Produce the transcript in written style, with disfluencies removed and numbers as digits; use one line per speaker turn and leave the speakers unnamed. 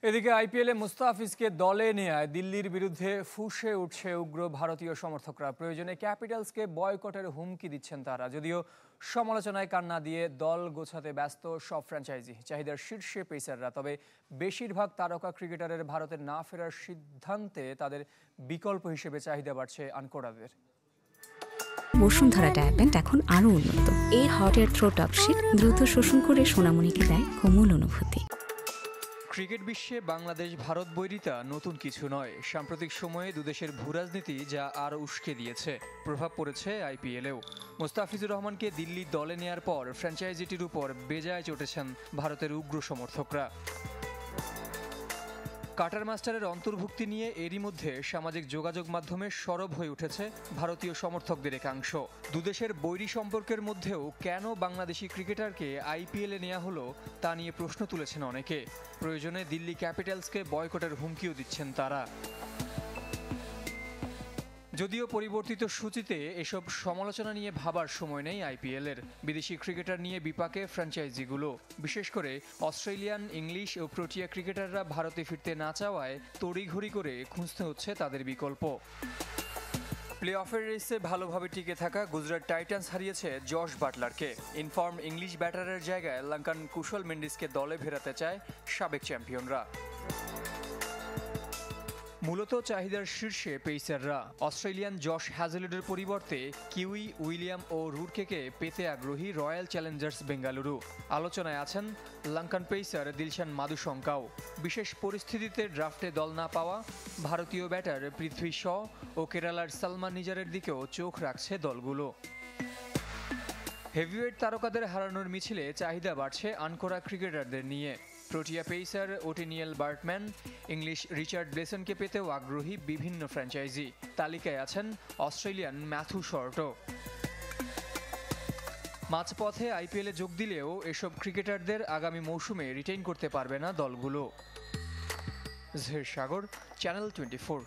এদিকে আইপিএলে মুস্তাফিজকে দলে নেয়ায় দিল্লির বিরুদ্ধে ফুঁসে উঠছে উগ্র ভারতীয় সমর্থকরা। প্রয়োজনে ক্যাপিটালসকে বয়কটের হুমকি দিচ্ছেন তারা। যদিও সমালোচনায় কান না দিয়ে দল গোছাতে ব্যস্ত সব ফ্র্যাঞ্চাইজি। চাহিদার শীর্ষে পেসাররা, তবে বেশিরভাগ তারকা ক্রিকেটারের ভারতে না ফেরার সিদ্ধান্তে তাদের বিকল্প হিসেবে চাহিদা বাড়ছে আনকোরাদের।
বসুন্ধরা ডায়াপেন্ট এখন আরও উন্নত। এই hot air through top sheet দ্রুত শোষণ করে সোনামণিকে দেয় কোমল অনুভূতি।
ক্রিকেট বিশ্বে বাংলাদেশ ভারত বৈরিতা নতুন কিছু নয়। সাম্প্রতিক সময়ে দুদেশের ভূরাজনীতি যা আরও উস্কে দিয়েছে। প্রভাব পড়েছে আইপিএলেও। মুস্তাফিজুর রহমানকে দিল্লির দলে নেয়ার পর ফ্র্যাঞ্চাইজিটির উপর বেজায় চটেছেন ভারতের উগ্র সমর্থকরা। কাটার মাস্টারের অন্তর্ভুক্তি নিয়ে এরই মধ্যে সামাজিক যোগাযোগ মাধ্যমে সরব হয়ে উঠেছে ভারতীয় সমর্থকদের একাংশ। দুদেশের বৈরী সম্পর্কের মধ্যেও কেন বাংলাদেশি ক্রিকেটারকে আইপিএলে নেওয়া হলো তা নিয়ে প্রশ্ন তুলেছেন অনেকে। প্রয়োজনে দিল্লি ক্যাপিটালসকে বয়কটের হুমকিও দিচ্ছেন তারা। যদিও পরিবর্তিত সূচিতে এসব সমালোচনা নিয়ে ভাবার সময় নেই আইপিএলের। বিদেশি ক্রিকেটার নিয়ে বিপাকে ফ্র্যাঞ্চাইজিগুলো। বিশেষ করে অস্ট্রেলিয়ান, ইংলিশ ও প্রোটিয়া ক্রিকেটাররা ভারতে ফিরতে না চাওয়ায় তড়িঘড়ি করে খুঁজতে হচ্ছে তাদের বিকল্প। প্লে অফের রেসে ভালোভাবে টিকে থাকা গুজরাট টাইটান্স হারিয়েছে জশ বাটলারকে। ইনফর্ম ইংলিশ ব্যাটারের জায়গায় লঙ্কান কুশল মেন্ডিসকে দলে ফেরাতে চায় সাবেক চ্যাম্পিয়নরা। মূলত চাহিদার শীর্ষে পেসাররা। অস্ট্রেলিয়ান জশ হ্যাজেলউডের পরিবর্তে কিউই, উইলিয়াম ও রুরকেকে পেতে আগ্রহী রয়্যাল চ্যালেঞ্জার্স বেঙ্গালুরু। আলোচনায় আছেন লঙ্কান পেসার দিলশান মাদুশঙ্কাও। বিশেষ পরিস্থিতিতে ড্রাফটে দল না পাওয়া ভারতীয় ব্যাটার পৃথ্বী শ ও কেরালার সালমান নিজারের দিকেও চোখ রাখছে দলগুলো। হেভিওয়েট তারকাদের হারানোর মিছিলে চাহিদা বাড়ছে আনকোরা ক্রিকেটারদের নিয়ে। Protea pacer Ottniel Baartman, English Richard ব্লেসনকে পেতেও আগ্রহী বিভিন্ন ফ্র্যাঞ্চাইজি। তালিকায় আছেন অস্ট্রেলিয়ান ম্যাথু শর্টও। মাঝপথে আইপিএলে যোগ দিলেও এসব ক্রিকেটারদের আগামী মৌসুমে রিটেইন করতে পারবে না দলগুলো। জহির সাগর, চ্যানেল 24।